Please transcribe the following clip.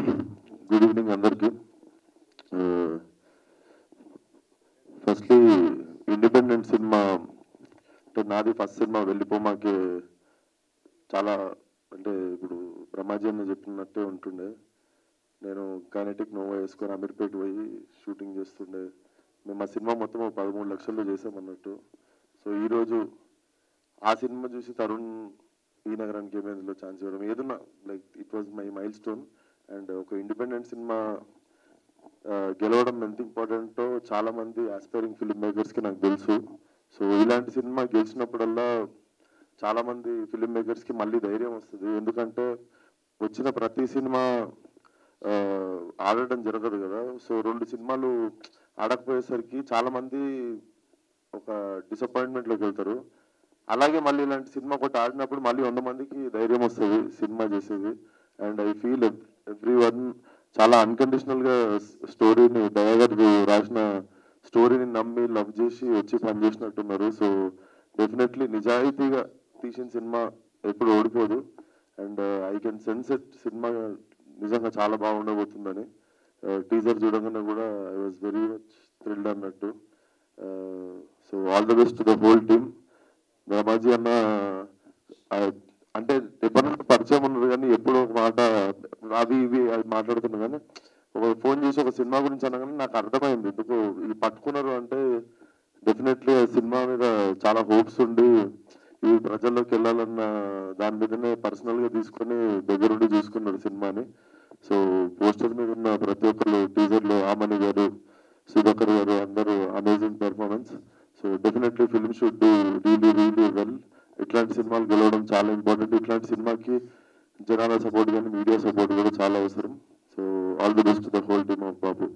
Good evening అందరికీ. Firstly independent cinema అంటే నాది ఫస్ట్ సినిమా వెళ్ళిపోమాకే చాలా అంటే ఇప్పుడు బ్రహ్మాజీ అని చెప్పినట్టే ఉంటుండే. నేను కైనెటిక్ నోవా వేసుకొని అమీర్పేట పోయి షూటింగ్ చేస్తుండే. మేము ఆ సినిమా మొత్తం 13 లక్షల్లో చేసామన్నట్టు. సో ఈరోజు ఆ సినిమా చూసి తరుణ్ ఈ నగరానికి ఏమైందో ఛాన్స్ ఇవ్వడం ఏదన్నా like it was my mile stone. And ఒక ఇండిపెండెంట్ సినిమా గెలవడం ఎంత ఇంపార్టెంటో చాలామంది ఆస్పైరింగ్ ఫిల్మ్ మేకర్స్కి నాకు తెలుసు. సో ఇలాంటి సినిమా గెలిచినప్పుడల్లా చాలామంది ఫిల్మ్ మేకర్స్కి మళ్ళీ ధైర్యం వస్తుంది. ఎందుకంటే వచ్చిన ప్రతి సినిమా ఆడడం జరగదు కదా. సో 2 సినిమాలు ఆడకపోయేసరికి చాలామంది ఒక డిసప్పాయింట్మెంట్లోకి వెళ్తారు. అలాగే మళ్ళీ ఇలాంటి సినిమా ఒకటి ఆడినప్పుడు మళ్ళీ 100 మందికి ధైర్యం వస్తుంది సినిమా చేసేది. And I feel every one చాలా అన్కండిషనల్గా స్టోరీని దయాగారు రాసిన స్టోరీని నమ్మి లవ్ చేసి వచ్చి పనిచేసినట్టున్నారు. సో డెఫినెట్లీ నిజాయితీగా తీసిన సినిమా ఎప్పుడు ఓడిపోదు. And I can sense it సినిమా నిజంగా చాలా బాగుండబోతుందని. టీజర్ చూడగానే కూడా I was very much thrilled అన్నట్టు. So all the best to the whole team. Brahmaji అన్న అంటే ఎప్పటి పరిచయం ఉన్నారు కానీ ఎప్పుడో ఒక మాట అవి ఇవి అది మాట్లాడుతున్నా కానీ ఒక ఫోన్ చేసి ఒక సినిమా గురించి అన్నా కానీ నాకు అర్థమైంది ఎందుకు ఇది పట్టుకున్నారు అంటే డెఫినెట్లీ ఆ సినిమా మీద చాలా హోప్స్ ఉండి ఇవి ప్రజల్లోకి వెళ్ళాలన్న దాని మీదనే పర్సనల్గా తీసుకొని దగ్గరుండి చూసుకున్నారు సినిమాని. సో పోస్టర్ మీద ఉన్న ప్రతి ఒక్కరు టీజర్లో ఆమని గారు సుధాకర్ గారు అందరూ amazing performance. So definitely film should do really well. ఇట్లాంటి సినిమాలు గెలవడం చాలా ఇంపార్టెంట్. ఇట్లాంటి సినిమాకి జనాల సపోర్ట్ కానీ మీడియా సపోర్ట్ కూడా చాలా అవసరం. So all the best to the whole team of Babu.